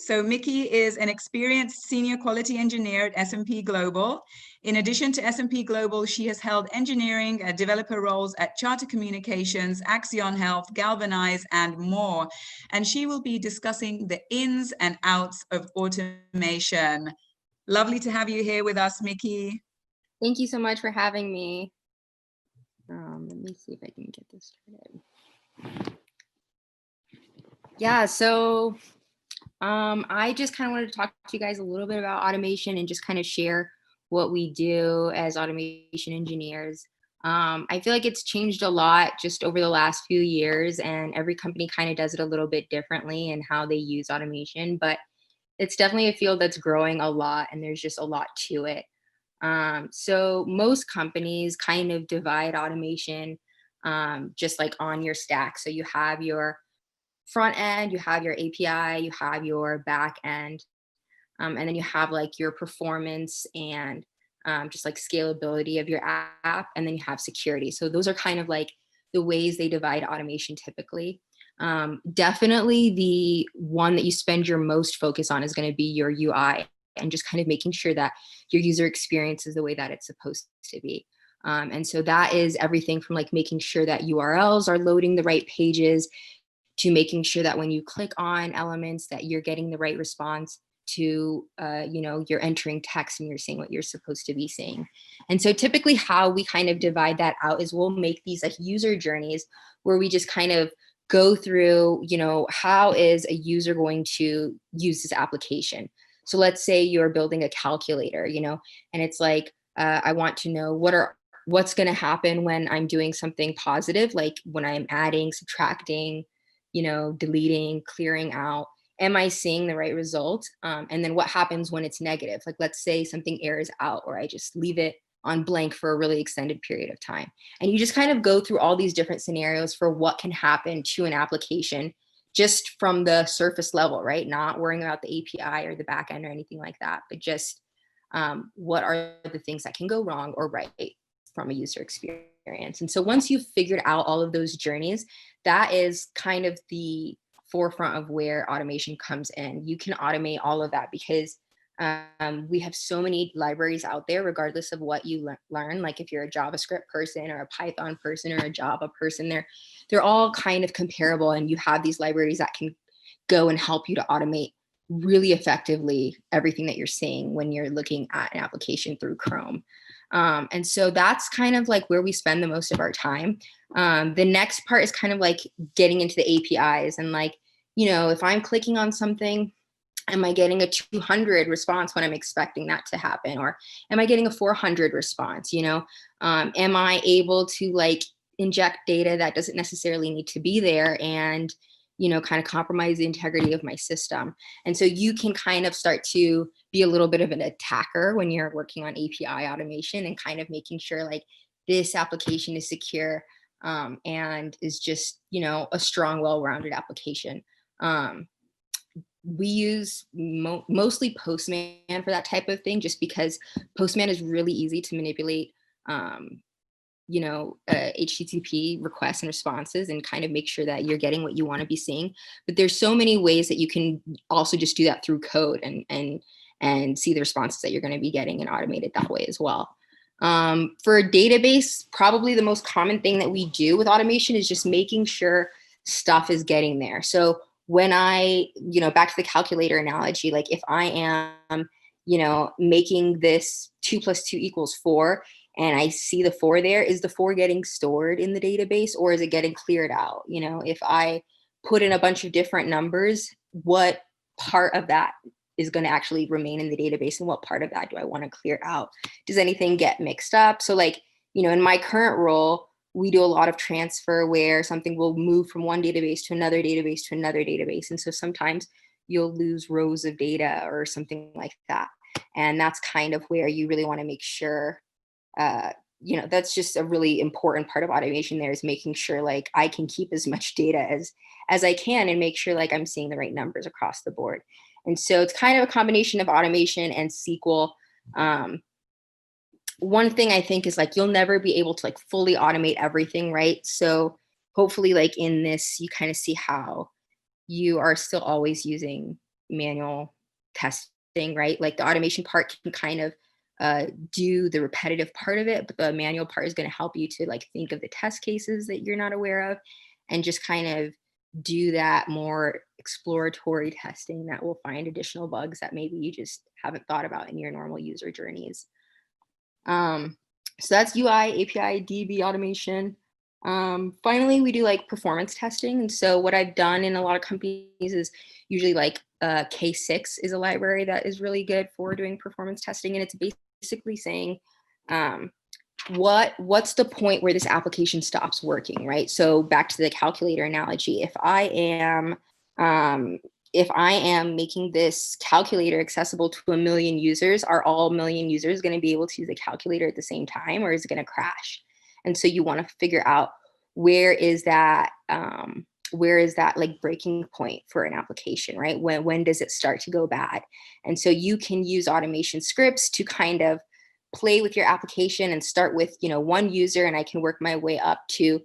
So Mikki is an experienced senior quality engineer at S&P Global. In addition to S&P Global, she has held engineering developer roles at Charter Communications, Axion Health, Galvanize, and more. And she will be discussing the ins and outs of automation. Lovely to have you here with us, Mikki. Thank you so much for having me. Let me see if I can get this started. Yeah, so I just kind of wanted to talk to you guys a little bit about automation and just kind of share what we do as automation engineers. I feel like it's changed a lot just over the last few years, and every company kind of does it a little bit differently in how they use automation, but it's definitely a field that's growing a lot, and there's just a lot to it. So most companies kind of divide automation just like on your stack. So you have your front end, you have your API, you have your back end, and then you have like your performance and just like scalability of your app, and then you have security. So those are kind of like the ways they divide automation typically. Definitely the one that you spend your most focus on is going to be your UI, and just kind of making sure that your user experience is the way that it's supposed to be. And so that is everything from like making sure that URLs are loading the right pages, to making sure that when you click on elements that you're getting the right response, to you're entering text and you're saying what you're supposed to be saying. And so typically how we kind of divide that out is we'll make these like user journeys where we just kind of go through, how is a user going to use this application. So let's say you're building a calculator, and it's like, I want to know what's going to happen when I'm doing something positive, like when I'm adding, subtracting, deleting, clearing out. Am I seeing the right result? And then what happens when it's negative? Like, let's say something errors out, or I just leave it on blank for a really extended period of time. And you just kind of go through all these different scenarios for what can happen to an application just from the surface level, right? Not worrying about the API or the backend or anything like that, but just what are the things that can go wrong or right from a user experience. And so once you've figured out all of those journeys, that is kind of the forefront of where automation comes in. You can automate all of that because we have so many libraries out there, regardless of what you learn. Like if you're a JavaScript person or a Python person or a Java person, they're all kind of comparable, and you have these libraries that can go and help you to automate really effectively everything that you're seeing when you're looking at an application through Chrome. And so that's kind of like where we spend the most of our time. The next part is kind of like getting into the APIs, and like, if I'm clicking on something, am I getting a 200 response when I'm expecting that to happen? Or am I getting a 400 response? Am I able to like inject data that doesn't necessarily need to be there and, kind of compromise the integrity of my system? And so you can kind of start to be a little bit of an attacker when you're working on API automation and kind of making sure like this application is secure and is just, a strong, well-rounded application. We use mostly Postman for that type of thing, just because Postman is really easy to manipulate, HTTP requests and responses, and kind of make sure that you're getting what you want to be seeing. But there's so many ways that you can also just do that through code and see the responses that you're going to be getting and automate it that way as well. For a database, probably the most common thing that we do with automation is just making sure stuff is getting there. So when I, back to the calculator analogy, like if I am, making this 2 + 2 = 4, and I see the 4 there, is the 4 getting stored in the database, or is it getting cleared out? If I put in a bunch of different numbers, what part of that is going to actually remain in the database, and what part of that do I want to clear out? Does anything get mixed up? So like, in my current role, we do a lot of transfer where something will move from one database to another database to another database. And so sometimes you'll lose rows of data or something like that. And that's kind of where you really want to make sure, that's just a really important part of automation there, is making sure like I can keep as much data as I can and make sure like I'm seeing the right numbers across the board. And so it's kind of a combination of automation and SQL. One thing I think is like, you'll never be able to like fully automate everything, right? So hopefully like in this, you kind of see how you are still always using manual testing, right? Like the automation part can kind of do the repetitive part of it, but the manual part is going to help you to like think of the test cases that you're not aware of and just kind of do that more exploratory testing that will find additional bugs that maybe you just haven't thought about in your normal user journeys. So that's UI, API, DB automation. Finally, we do like performance testing. And so what I've done in a lot of companies is usually like K6 is a library that is really good for doing performance testing. And it's basically saying, what's the point where this application stops working, right? So back to the calculator analogy, if I am making this calculator accessible to 1 million users, are all 1 million users going to be able to use the calculator at the same time, or is it going to crash? And so you want to figure out where is that like breaking point for an application, right? When does it start to go bad? And so you can use automation scripts to kind of play with your application and start with, one user, and I can work my way up to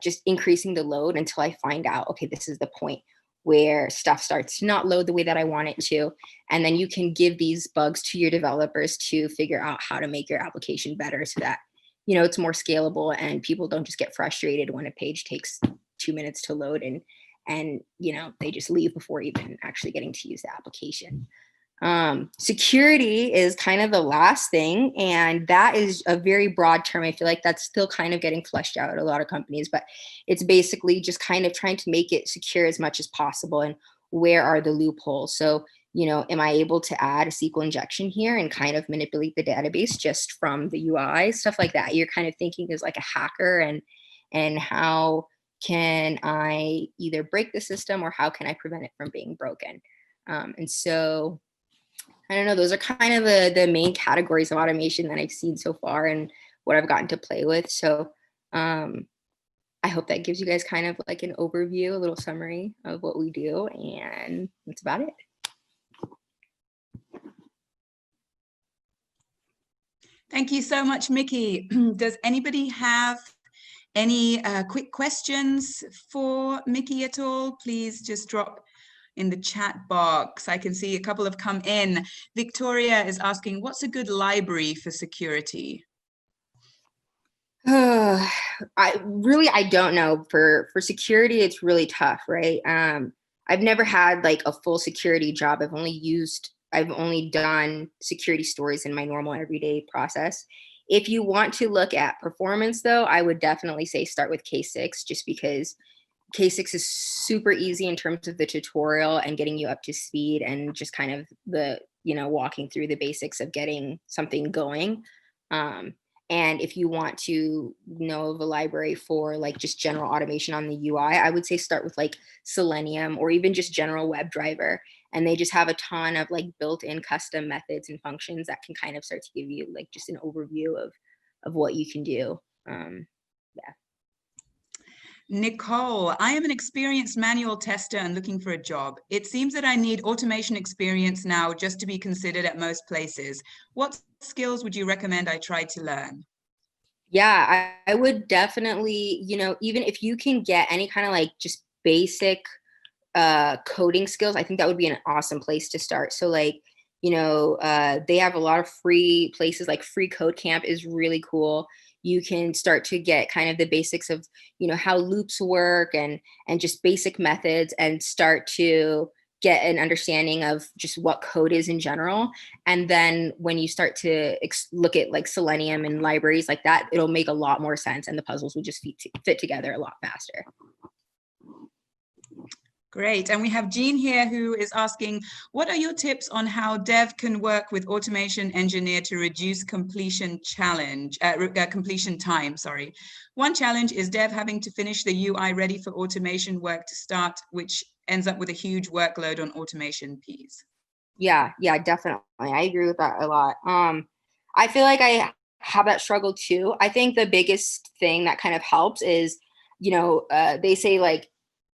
just increasing the load until I find out, okay, this is the point where stuff starts to not load the way that I want it to. And then you can give these bugs to your developers to figure out how to make your application better so that, it's more scalable and people don't just get frustrated when a page takes 2 minutes to load and they just leave before even actually getting to use the application. Security is kind of the last thing, and that is a very broad term. I feel like that's still kind of getting fleshed out at a lot of companies, but it's basically just kind of trying to make it secure as much as possible. And where are the loopholes? So, am I able to add a SQL injection here and kind of manipulate the database just from the UI, stuff like that? You're kind of thinking as like a hacker, and how can I either break the system or how can I prevent it from being broken? And so I don't know, those are kind of the main categories of automation that I've seen so far and what I've gotten to play with. So I hope that gives you guys kind of like an overview, a little summary of what we do, and that's about it. Thank you so much, Mikki. Does anybody have any quick questions for Mikki at all? Please just drop in the chat box. I can see a couple have come in. Victoria is asking, what's a good library for security? I don't know. For security, it's really tough, right? I've never had like a full security job. I've only done security stories in my normal everyday process. If you want to look at performance though, I would definitely say start with K6, just because K6 is super easy in terms of the tutorial and getting you up to speed and just kind of the, walking through the basics of getting something going. And if you want to know of a library for like just general automation on the UI, I would say start with like Selenium or even just general WebDriver. And they just have a ton of like built-in custom methods and functions that can kind of start to give you like just an overview of what you can do. Yeah. Nicole, I am an experienced manual tester and looking for a job. It seems that I need automation experience now just to be considered at most places. What skills would you recommend I try to learn? Yeah, I would definitely, even if you can get any kind of like just basic coding skills, I think that would be an awesome place to start. So like, they have a lot of free places, like Free Code Camp is really cool. You can start to get kind of the basics of, how loops work and just basic methods, and start to get an understanding of just what code is in general. And then when you start to look at like Selenium and libraries like that, it'll make a lot more sense and the puzzles will just fit together a lot faster. Great. And we have Jean here who is asking, what are your tips on how dev can work with automation engineer to reduce completion time? One challenge is dev having to finish the UI ready for automation work to start, which ends up with a huge workload on automation piece. Yeah, definitely. I agree with that a lot. I feel like I have that struggle too. I think the biggest thing that kind of helps is, they say like,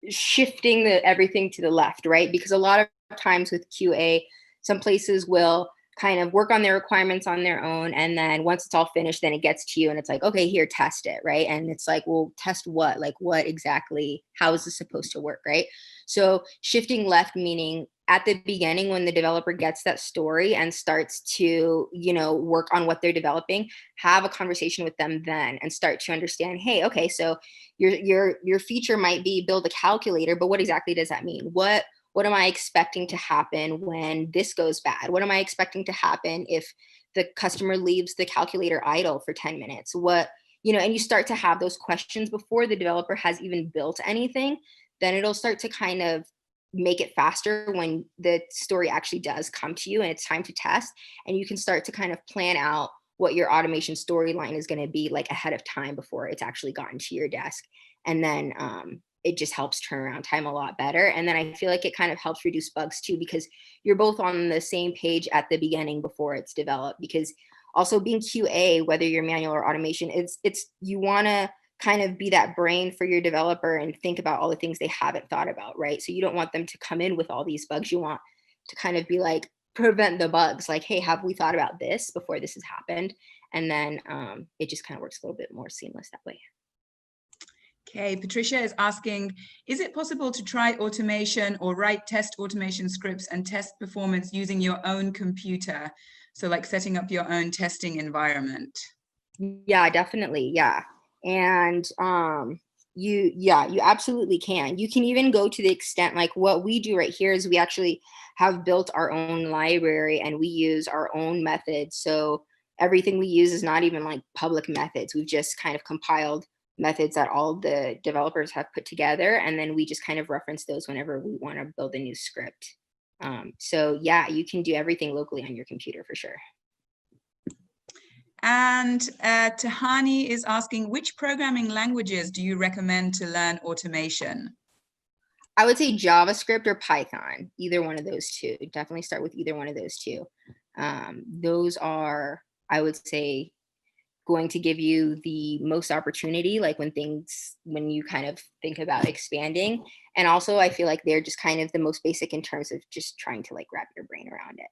shifting everything to the left, right? Because a lot of times with QA, some places will kind of work on their requirements on their own. And then once it's all finished, then it gets to you and it's like, okay, here, test it, right? And it's like, well, test what? Like what exactly, how is this supposed to work, right? So shifting left, meaning at the beginning, when the developer gets that story and starts to, work on what they're developing, have a conversation with them then and start to understand, hey, okay, so your feature might be build a calculator, but what exactly does that mean? What am I expecting to happen when this goes bad? What am I expecting to happen if the customer leaves the calculator idle for 10 minutes? And you start to have those questions before the developer has even built anything, then it'll start to kind of make it faster when the story actually does come to you and it's time to test. And you can start to kind of plan out what your automation storyline is going to be like ahead of time before it's actually gotten to your desk. And then it just helps turnaround time a lot better. And then I feel like it kind of helps reduce bugs too, because you're both on the same page at the beginning before it's developed. Because also being QA, whether you're manual or automation, it's you want to kind of be that brain for your developer and think about all the things they haven't thought about, right? So you don't want them to come in with all these bugs. You want to kind of be like, prevent the bugs, like, hey, have we thought about this before this has happened? And then it just kind of works a little bit more seamless that way. Okay, Patricia is asking, is it possible to try automation or write test automation scripts and test performance using your own computer? So like setting up your own testing environment. Yeah, definitely. Yeah. And you absolutely can. You can even go to the extent, like what we do right here is we actually have built our own library and we use our own methods. So everything we use is not even like public methods. We've just kind of compiled methods that all the developers have put together, and then we just kind of reference those whenever we want to build a new script. So yeah, you can do everything locally on your computer for sure. And Tahani is asking, which programming languages do you recommend to learn automation? I would say JavaScript or Python, either one of those two. Definitely start with either one of those two. Those are, I would say, going to give you the most opportunity, like when you kind of think about expanding. And also I feel like they're just kind of the most basic in terms of just trying to like wrap your brain around it.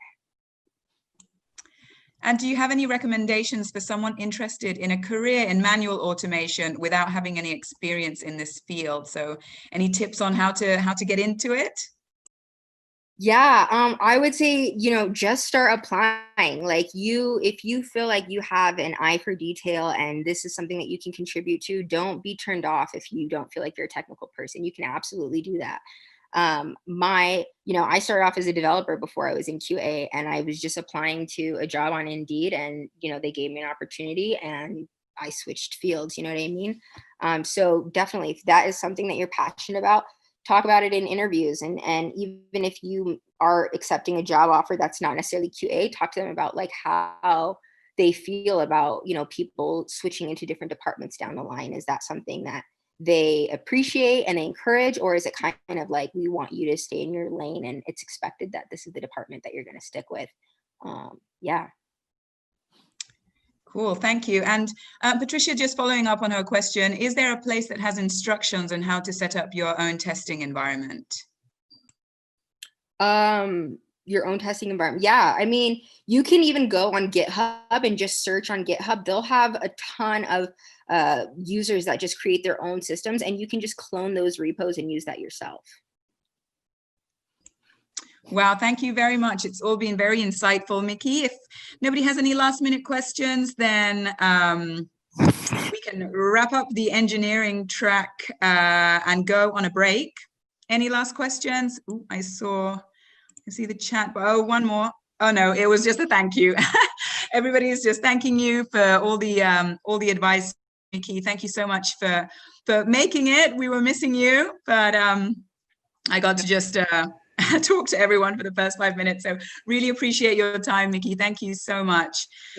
And do you have any recommendations for someone interested in a career in manual automation without having any experience in this field? So any tips on how to get into it? Yeah, I would say, just start applying. Like if you feel like you have an eye for detail and this is something that you can contribute to, don't be turned off if you don't feel like you're a technical person. You can absolutely do that. I started off as a developer before I was in QA, and I was just applying to a job on Indeed, and, they gave me an opportunity and I switched fields, you know what I mean? So definitely, if that is something that you're passionate about, talk about it in interviews. And even if you are accepting a job offer that's not necessarily QA, talk to them about like how they feel about, people switching into different departments down the line. Is that something that they appreciate and they encourage, or is it kind of like, we want you to stay in your lane and it's expected that this is the department that you're going to stick with? Yeah. Cool, thank you. And Patricia, just following up on her question, is there a place that has instructions on how to set up your own testing environment? Your own testing environment. Yeah. I mean, you can even go on GitHub and just search on GitHub. They'll have a ton of users that just create their own systems, and you can just clone those repos and use that yourself. Wow, thank you very much. It's all been very insightful, Mikki. If nobody has any last minute questions, then we can wrap up the engineering track and go on a break. Any last questions? Ooh, I see the chat, but oh, one more. Oh no, it was just a thank you. Everybody is just thanking you for all the advice, Mikki. Thank you so much for making it. We were missing you, but I got to just talk to everyone for the first 5 minutes. So really appreciate your time, Mikki. Thank you so much.